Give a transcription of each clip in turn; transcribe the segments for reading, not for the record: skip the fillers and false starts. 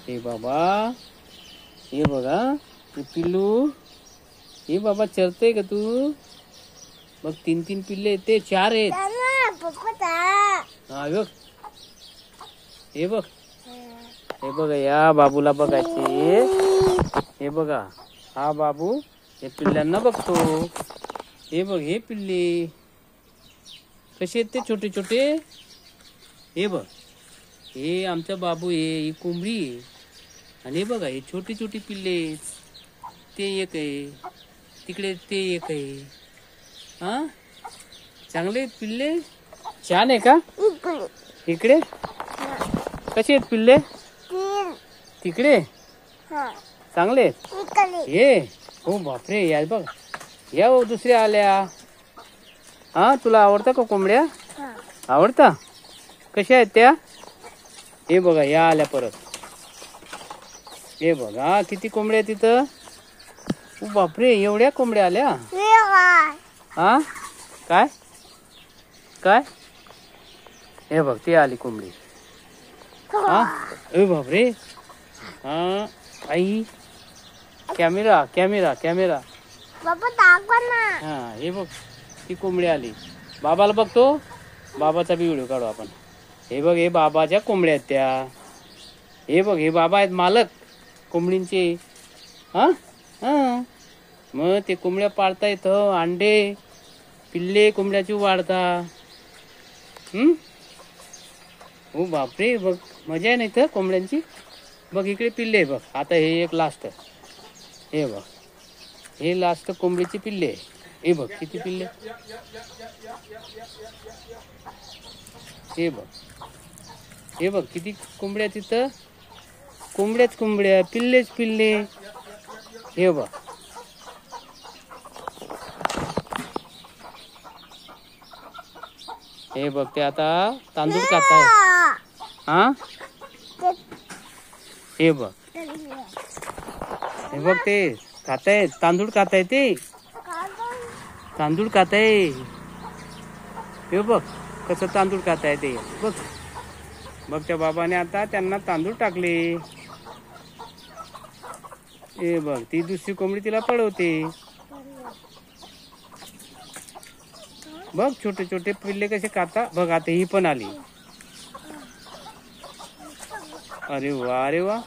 हे बाबा, हे बघा, हे पिल्लू, हे बाबा चरते का तू? बघ 3-3 पिल्ले, ते 4 आहेत. हा बघ, हे बघ, हे बघा, या बाबूला बघायचे. हे बघा, हा बाबू हे पिल्ल्यांना बघतो. हे बघ, हे पिल्ले कसे आहेत ते छोटे छोटे. हे बघ, हे आमचा बाबू आहे, ही कोंबडी आहे. आणि हे बघा, हे छोटी छोटी पिल्ले, ते एक आहे तिकडे, ते एक आहे. हा, चांगले आहेत पिल्ले, छान आहे का? इकडे कसे आहेत पिल्ले? तिकडे चांगले आहेत. हे हो बापरे, या बघ, या हो दुसऱ्या आल्या. हा, तुला आवडतं का कोंबड्या? आवडता? कशा आहेत त्या? हे बघा, या आल्या परत. हे बघा किती कोंबड्या तिथं. ओ बापरे, एवढ्या कोंबड्या आल्या. हा, काय काय? हे बघ, ती आली कोंबडी. हा, ए बापरे. हा, आई, कॅमेरा कॅमेरा कॅमेरा. हा, हे बघ, ती कोंबडी आली. बाबाला बघतो, बाबाचा बी व्हिडिओ काढू आपण. हे बघ, हे बाबाच्या कोंबड्या आहेत त्या. हे बघ, हे बाबा आहेत मालक कोंबडींचे. हा हा, मग ते कोंबड्या पाळता येतं, अंडे पिल्ले कोंबड्याची वाढता. हो बापरे, बघ मजा आहे नाही तर कोंबड्यांची. बघ इकडे पिल्ले बघ. आता हे एक लास्ट, हे बघ, हे लास्ट कोंबडीचे पिल्ले. हे बघ किती पिल्ले. हे बघ, हे बघ किती कोंबड्या तिथं. कोंबड्याच कोंबड्या, पिल्लेच पिल्ले. हे बघ, हे बघ, ते आता तांदूळ खाताय. हा, हे बघ, हे बघ, ते खाताय तांदूळ खाताय, ते तांदूळ खाताय. हे बघ कसं तांदूळ खाताय ते. बघ बघ, त्या बाबाने आता त्यांना तांदूळ टाकले. हे बघ, ती दुसरी कोंबडी तिला पळवते. बघ छोटे छोटे पिल्ले कसे खाता. बघ आता ही पण आली. अरे वा, अरे वा,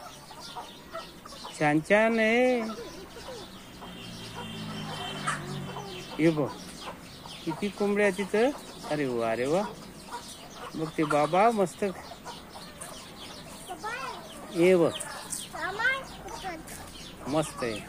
छान छान आहे. हे बघ किती कोंबड्या तिथं. अरे वा, अरे वा, बघ ते बाबा मस्त. हे बघ मस्त आहे.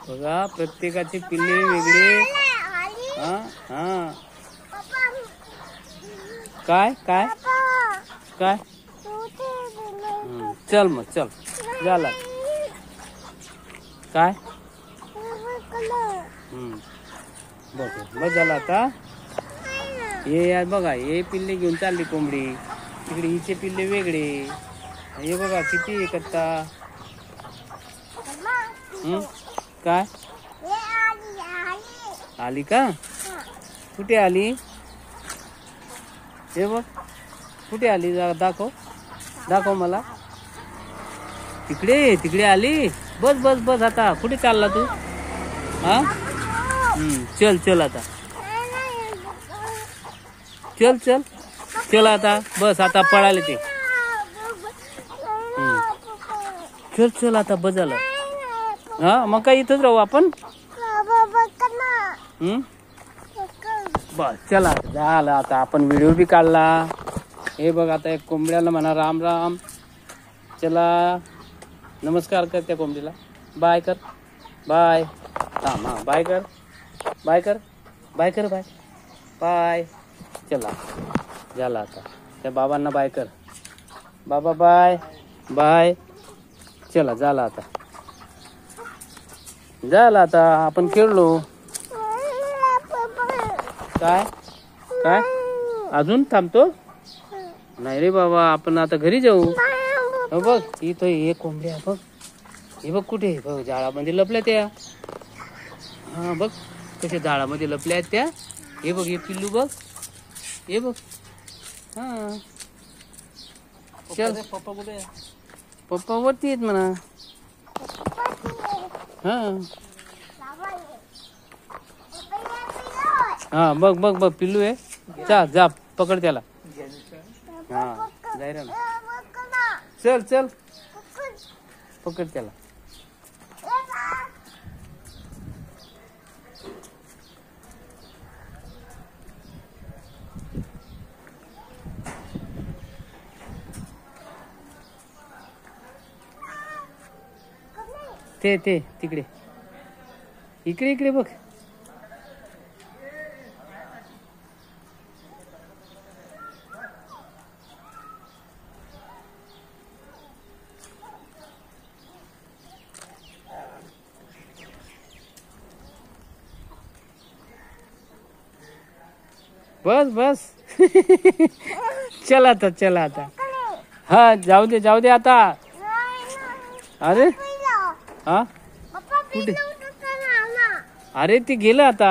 बघा प्रत्येकाचे पिल्ले वेगळे. हा हा, काय काय काय. चल मग, चल झाला काय. बघ बस झाला आता. हे बघा, हे पिल्ले घेऊन चालली कोंबडी तिकडे, हिचे पिल्ले वेगळे. हे बघा किती एकता. काय आली का? कुठे आली? हे बघ कुठे आली, दाखव दाखव मला. तिकडे तिकडे आली. बस बस बस, आता कुठे चालला तू? हा, चल चल आता, चल चल चल आता, बस आता पळाले ते. चल चल आता, बस झालं. हा, मग काय इथंच राहू आपण. बस चला, झालं आता. आपण व्हिडिओ बी काढला. हे बघ, आता एक कोंबड्याला म्हणा राम राम. चला, नमस्कार कर त्या कोंबडीला. बाय कर, बाय. थांब, हा बाय कर, बाय कर, बाय कर, बाय बाय. चला झाला आता. त्या बाबांना बाय कर. बाबा बाय बाय. चला झाला आता, झाला आता. आपण खेळलो. काय काय अजून थांबतो? नाही रे बाबा, आपण आता घरी जाऊ. बघ इथं हे कोंबड्या बघ. हे बघ कुठे बघ झाडामध्ये लपल्या त्या. हा बघ कशा झाडामध्ये लपल्या आहेत त्या. हे बघ हे पिल्लू बघ. हे बघ. हा चल पप्पा कुठे? पप्पा वरती आहेत म्हणा. हा हा बघ बघ बघ पिल्लू आहे. जा जा पकड त्याला. हा जाय रे ना. चल चल पकड त्याला. ते ते तिकडे इकडे इकडे बघ. बस बस चल आता चल आता. हा जाऊ दे आता. अरे हा कुठे? अरे ते गेलं आता.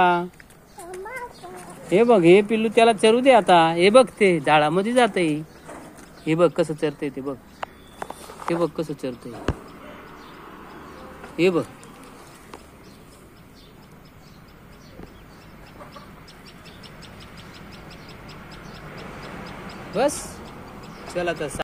हे बघ हे पिल्लू त्याला चरू दे आता. हे बघ ते झाडामध्ये जातंय. हे बघ कसं चरतंय ते बघ. हे बघ कसं चरतंय. हे बघ. बस चल आता.